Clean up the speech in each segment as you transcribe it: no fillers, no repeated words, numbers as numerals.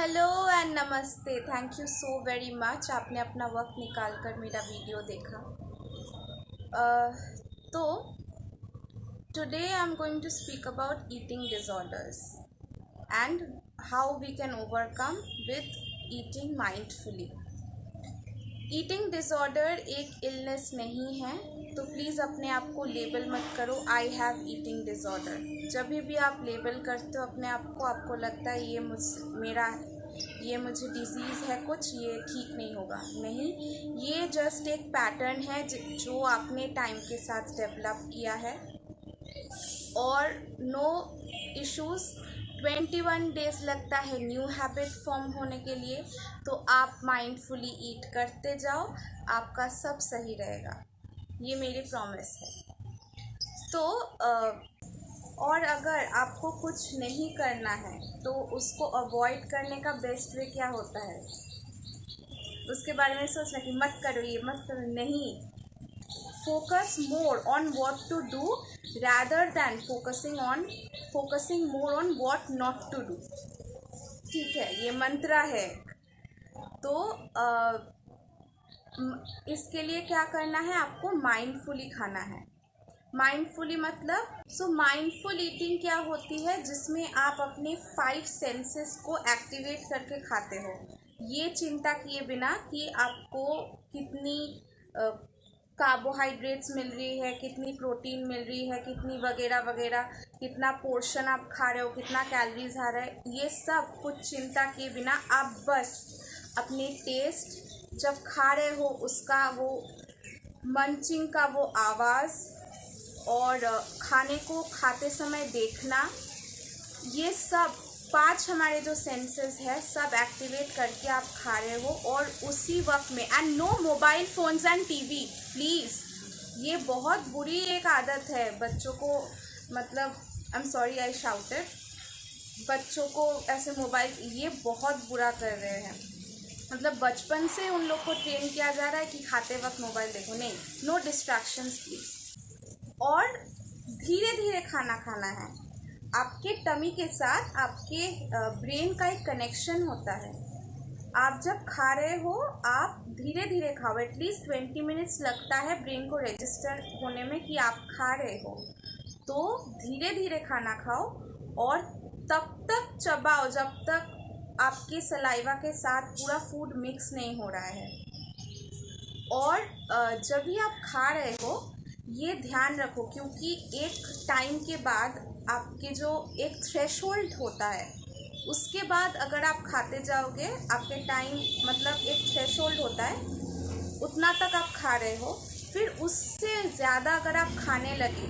Hello and नमस्ते। Thank you so very much, आपने अपना वक्त निकाल कर मेरा वीडियो देखा। तो today I am going to speak about eating disorders and how we can overcome with eating mindfully. Eating disorder एक इलनेस नहीं है, तो प्लीज़ अपने आप को लेबल मत करो आई हैव ईटिंग डिसऑर्डर। जब भी आप लेबल करते हो अपने आप को, आपको लगता है ये मुझे डिजीज़ है, कुछ ये ठीक नहीं होगा। नहीं, ये जस्ट एक पैटर्न है जो आपने टाइम के साथ डेवलप किया है और नो इश्यूज़। 21 डेज़ लगता है न्यू हैबिट फॉर्म होने के लिए, तो आप माइंडफुली ईट करते जाओ, आपका सब सही रहेगा, ये मेरी प्रॉमिस है। तो और अगर आपको कुछ नहीं करना है तो उसको अवॉइड करने का बेस्ट वे क्या होता है? उसके बारे में सोचना कि मत करो, ये मत करो, नहीं। Focus more on what to do rather than focusing more on what not to do। ठीक है, ये मंत्रा है। तो इसके लिए क्या करना है? आपको माइंडफुली खाना है। माइंडफुली मतलब माइंडफुल ईटिंग क्या होती है? जिसमें आप अपने 5 सेंसेस को एक्टिवेट करके खाते हो, ये चिंता किए बिना कि आपको कितनी कार्बोहाइड्रेट्स मिल रही है, कितनी प्रोटीन मिल रही है, कितनी वगैरह वगैरह, कितना पोर्शन आप खा रहे हो, कितना कैलोरीज आ रहा है, ये सब कुछ चिंता किए बिना आप बस अपने टेस्ट जब खा रहे हो उसका वो मंचिंग का वो आवाज़ और खाने को खाते समय देखना, ये सब 5 हमारे जो सेंसेस है सब एक्टिवेट करके आप खा रहे हो। और उसी वक्त में and no mobile phones and TV please. ये बहुत बुरी एक आदत है बच्चों को, मतलब I am sorry I shouted, बच्चों को ऐसे मोबाइल, ये बहुत बुरा कर रहे हैं। मतलब बचपन से उन लोग को ट्रेन किया जा रहा है कि खाते वक्त मोबाइल देखो, नहीं, नो डिस्ट्रैक्शंस प्लीज़। और धीरे धीरे खाना खाना है। आपके टमी के साथ आपके ब्रेन का एक कनेक्शन होता है। आप जब खा रहे हो आप धीरे धीरे खाओ, एटलीस्ट 20 मिनट्स लगता है ब्रेन को रजिस्टर होने में कि आप खा रहे हो। तो धीरे धीरे खाना खाओ और तब तक चबाओ जब तक आपके सलाइवा के साथ पूरा फूड मिक्स नहीं हो रहा है। और जब भी आप खा रहे हो ये ध्यान रखो, क्योंकि एक टाइम के बाद आपके जो एक थ्रेशोल्ड होता है, उसके बाद अगर आप खाते जाओगे, आपके टाइम मतलब एक थ्रेशोल्ड होता है, उतना तक आप खा रहे हो, फिर उससे ज़्यादा अगर आप खाने लगे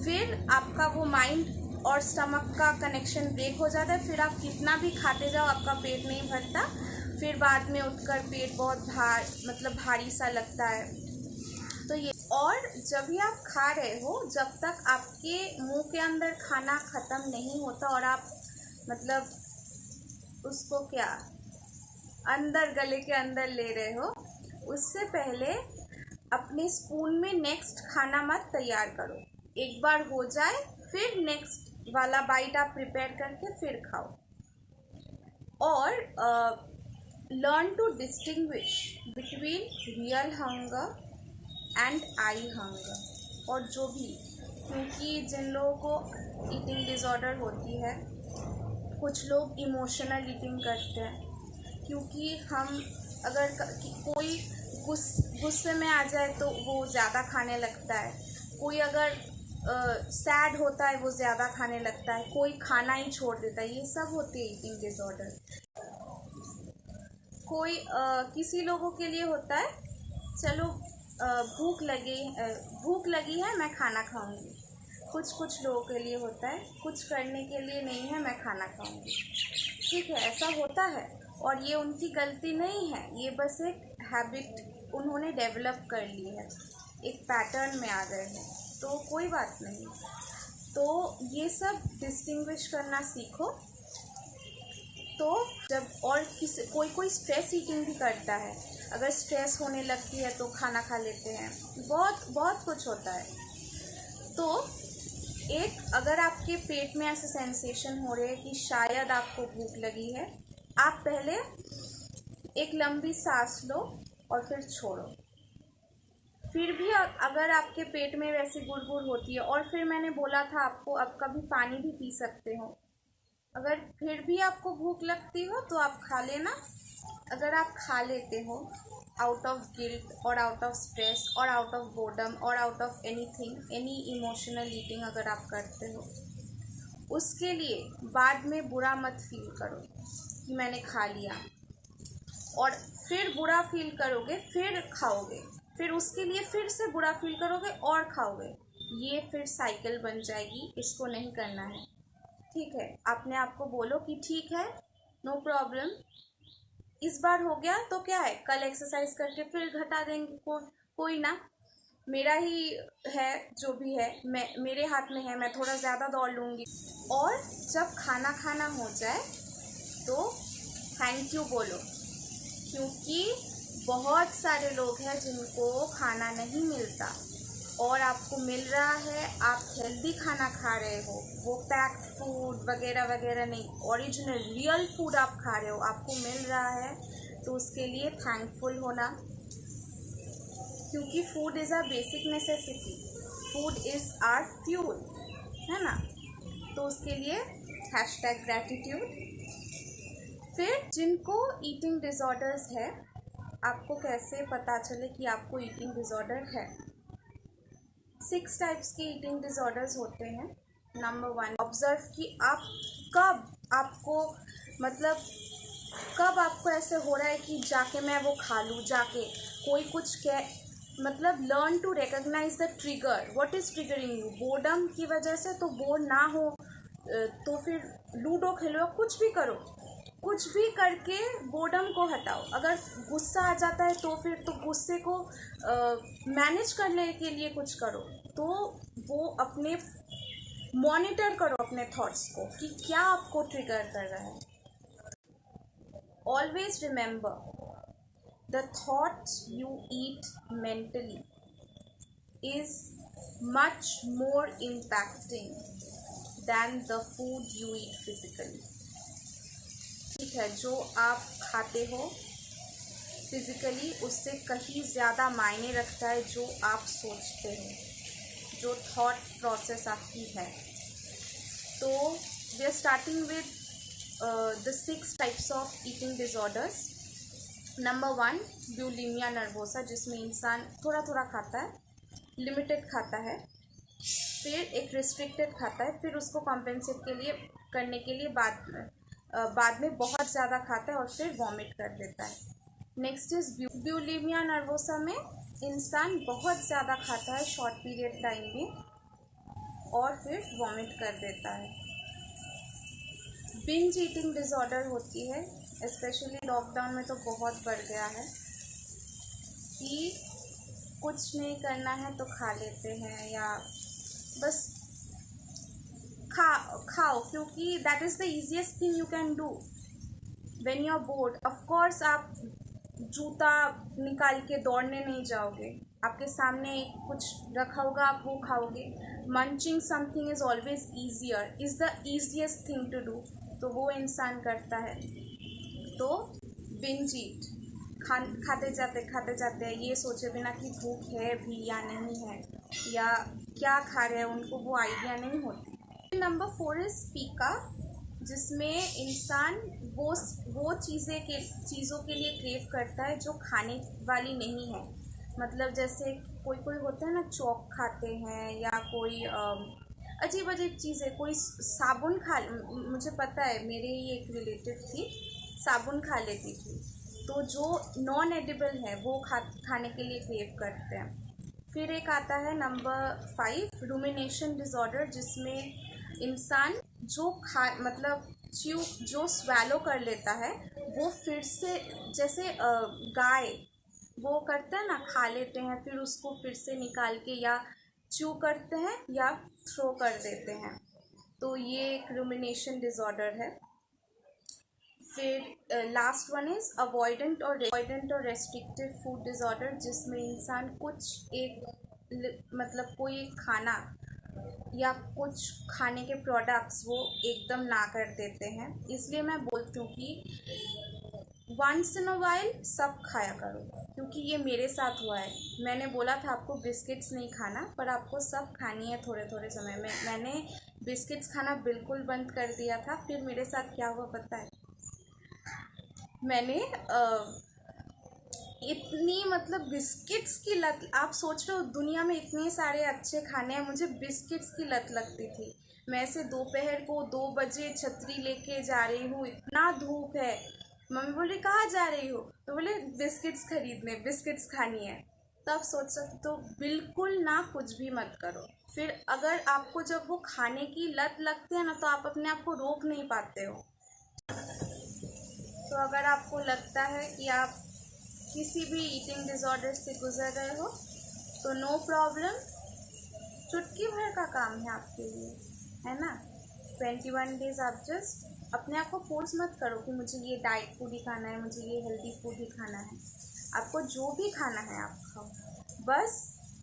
फिर आपका वो माइंड और स्टमक का कनेक्शन ब्रेक हो जाता है। फिर आप कितना भी खाते जाओ आपका पेट नहीं भरता, फिर बाद में उठकर पेट बहुत भारी सा लगता है। तो ये, और जब भी आप खा रहे हो जब तक आपके मुंह के अंदर खाना ख़त्म नहीं होता और आप मतलब उसको क्या अंदर गले के अंदर ले रहे हो, उससे पहले अपने स्पून में नेक्स्ट खाना मत तैयार करो। एक बार हो जाए फिर नेक्स्ट वाला बाइट आप प्रिपेयर करके फिर खाओ। और learn to distinguish between real hunger and eye hunger. और जो भी, क्योंकि जिन लोगों को ईटिंग डिसऑर्डर होती है, कुछ लोग इमोशनल ईटिंग करते हैं, क्योंकि हम अगर कोई गुस्से में आ जाए तो वो ज़्यादा खाने लगता है, कोई अगर सैड होता है वो ज़्यादा खाने लगता है, कोई खाना ही छोड़ देता है, ये सब होती है ईटिंग डिसऑर्डर। कोई किसी लोगों के लिए होता है चलो भूख लगी है मैं खाना खाऊंगी। कुछ लोगों के लिए होता है कुछ करने के लिए नहीं है मैं खाना खाऊंगी। ठीक है, ऐसा होता है और ये उनकी गलती नहीं है, ये बस एक हैबिट उन्होंने डेवलप कर ली है, एक पैटर्न में आ गए हैं, तो कोई बात नहीं। तो ये सब डिस्टिंग्विश करना सीखो। तो जब और कोई स्ट्रेस ईटिंग भी करता है, अगर स्ट्रेस होने लगती है तो खाना खा लेते हैं, बहुत कुछ होता है। तो एक, अगर आपके पेट में ऐसे सेंसेशन हो रहे हैं कि शायद आपको भूख लगी है, आप पहले एक लंबी सांस लो और फिर छोड़ो। फिर भी अगर आपके पेट में वैसी गुड़गुड़ होती है, और फिर मैंने बोला था आपको आप कभी पानी भी पी सकते हो। अगर फिर भी आपको भूख लगती हो तो आप खा लेना। अगर आप खा लेते हो आउट ऑफ गिल्ट और आउट ऑफ स्ट्रेस और आउट ऑफ बोर्डम और out of anything, any emotional eating अगर आप करते हो, उसके लिए बाद में बुरा मत फील करो कि मैंने खा लिया, और फिर बुरा फील करोगे फिर खाओगे, फिर उसके लिए फिर से बुरा फील करोगे और खाओगे। ये फिर साइकिल बन जाएगी, इसको नहीं करना है। ठीक है, अपने आप को बोलो कि ठीक है, नो प्रॉब्लम, इस बार हो गया तो क्या है, कल एक्सरसाइज करके फिर घटा देंगे, कोई ना, मेरा ही है, जो भी है मेरे हाथ में है, मैं थोड़ा ज़्यादा दौड़ लूँगी। और जब खाना खाना हो जाए तो थैंक यू बोलो, क्योंकि बहुत सारे लोग हैं जिनको खाना नहीं मिलता और आपको मिल रहा है, आप हेल्दी खाना खा रहे हो, वो पैक्ड फूड वगैरह वगैरह नहीं, ओरिजिनल रियल फूड आप खा रहे हो, आपको मिल रहा है, तो उसके लिए थैंकफुल होना, क्योंकि food is a basic necessity, food is our fuel, है ना। तो उसके लिए #ग्रैटिट्यूड। फिर जिनको ईटिंग डिसऑर्डर्स है, आपको कैसे पता चले कि आपको ईटिंग डिसऑर्डर है। 6 टाइप्स के ईटिंग डिसऑर्डर्स होते हैं। नंबर 1, ऑब्जर्व कि आप कब आपको ऐसे हो रहा है कि जाके मैं वो खा लूँ, जाके कोई कुछ कह, मतलब learn to recognise the trigger, what is triggering you. Boredom की वजह से तो बोर ना हो तो फिर लूडो खेलो, कुछ भी करो, कुछ भी करके बोर्डम को हटाओ। अगर गुस्सा आ जाता है तो फिर तो गुस्से को मैनेज करने के लिए कुछ करो, तो वो अपने मॉनिटर करो अपने थॉट्स को कि क्या आपको ट्रिगर कर रहा है। Always remember the thought you eat mentally is much more impacting than the food you eat physically. ठीक है, जो आप खाते हो फिज़िकली उससे कहीं ज़्यादा मायने रखता है जो आप सोचते हो, जो थॉट प्रोसेस आपकी है। तो we are starting with the 6 types of eating disorders. Number 1, bulimia nervosa, जिसमें इंसान थोड़ा थोड़ा खाता है, लिमिटेड खाता है, फिर एक रिस्ट्रिक्टेड खाता है, फिर उसको कॉम्पेंसेट करने के लिए बाद में बहुत ज़्यादा खाता है और फिर वॉमिट कर देता है। नेक्स्ट इज ब्यूलिमिया नर्वोसा में इंसान बहुत ज़्यादा खाता है शॉर्ट पीरियड टाइम में और फिर वॉमिट कर देता है। बिंज ईटिंग डिसऑर्डर होती है, स्पेशली लॉकडाउन में तो बहुत बढ़ गया है कि कुछ नहीं करना है तो खा लेते हैं, या बस खाओ, क्योंकि that is the easiest thing you can do when you are bored. Of course आप जूता निकाल के दौड़ने नहीं जाओगे, आपके सामने कुछ रखा होगा, आप वो खाओगे। Munching something is always easier, is the easiest thing to do, तो वो इंसान करता है। तो बिंज ईट, खाते जाते ये सोचे बिना कि भूख है भी या नहीं है, या क्या खा रहे हैं उनको वो आइडिया नहीं होती। नंबर 4 इज़ पीका, जिसमें इंसान वो चीज़ों के लिए क्रेव करता है जो खाने वाली नहीं है। मतलब जैसे कोई होता है ना, चॉक खाते हैं, या कोई अजीब चीज़ें, कोई साबुन मुझे पता है, मेरे ही एक रिलेटिव थी, साबुन खा लेती थी, तो जो नॉन एडिबल है वो खाने के लिए क्रेव करते हैं। फिर एक आता है नंबर 5, रूमिनेशन डिसऑर्डर, जिसमें इंसान जो स्वैलो कर लेता है वो फिर से, जैसे गाय वो करते हैं ना, खा लेते हैं फिर उसको फिर से निकाल के या च्यू करते हैं या थ्रो कर देते हैं, तो ये एक रूमिनेशन डिसऑर्डर है। फिर लास्ट वन इज़ अवॉइडेंट और रेस्ट्रिक्टिव फूड डिसऑर्डर, जिसमें इंसान कोई एक खाना या कुछ खाने के प्रोडक्ट्स वो एकदम ना कर देते हैं। इसलिए मैं बोलती हूँ कि वंस इन अ वाइल सब खाया करो, क्योंकि ये मेरे साथ हुआ है। मैंने बोला था आपको बिस्किट्स नहीं खाना, पर आपको सब खानी है थोड़े थोड़े समय में। मैंने बिस्किट्स खाना बिल्कुल बंद कर दिया था, फिर मेरे साथ क्या हुआ पता है? मैंने इतनी मतलब बिस्किट्स की लत, आप सोच रहे हो दुनिया में इतने सारे अच्छे खाने हैं, मुझे बिस्किट्स की लत लगती थी। मैं से दोपहर को 2 बजे छतरी लेके जा रही हूँ, इतना धूप है। मम्मी बोली कहाँ जा रही हो? तो बोले बिस्किट्स खरीदने, बिस्किट्स खानी है। तो आप सोच सकते, तो बिल्कुल ना कुछ भी मत करो। फिर अगर आपको जब वो खाने की लत लगती है ना, तो आप अपने आप को रोक नहीं पाते हो। तो अगर आपको लगता है कि आप किसी भी ईटिंग डिसऑर्डर से गुजर रहे हो, तो नो प्रॉब्लम, चुटकी भर का काम है आपके लिए, है ना। 21 डेज आप जस्ट अपने आप को फोर्स मत करो कि मुझे ये डाइट फूड ही खाना है, मुझे ये हेल्दी फूड ही खाना है। आपको जो भी खाना है आप खाओ, बस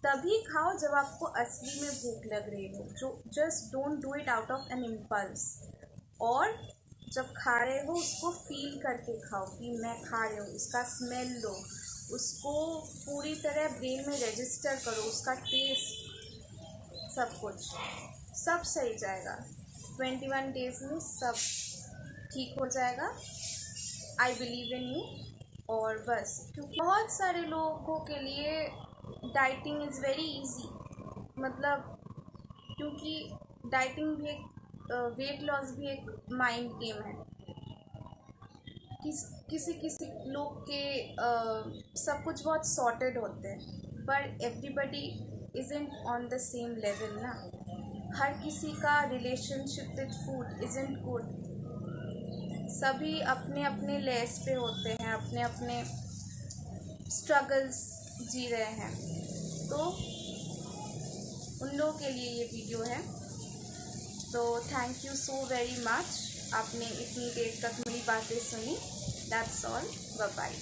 तभी खाओ जब आपको असली में भूख लग रही हो। जो just don't do it out of an impulse. और जब खा रहे हो उसको फील करके खाओ कि मैं खा रही हूँ, उसका स्मेल लो, उसको पूरी तरह ब्रेन में रजिस्टर करो, उसका टेस्ट, सब कुछ, सब सही जाएगा। 21 डेज में सब ठीक हो जाएगा। I believe in you. और बस, क्योंकि बहुत सारे लोगों के लिए डाइटिंग इज़ वेरी इजी, मतलब क्योंकि डाइटिंग भी एक वेट लॉस भी एक माइंड गेम है। किसी किसी लोग के सब कुछ बहुत सॉर्टेड होते हैं, पर everybody isn't on the same level ना। हर किसी का relationship with food isn't good. सभी अपने अपने लेस पे होते हैं, अपने अपने स्ट्रगल्स जी रहे हैं। तो उन लोगों के लिए ये वीडियो है। तो thank you so very much, आपने इतनी देर तक मेरी बातें सुनी। That's all, bye bye.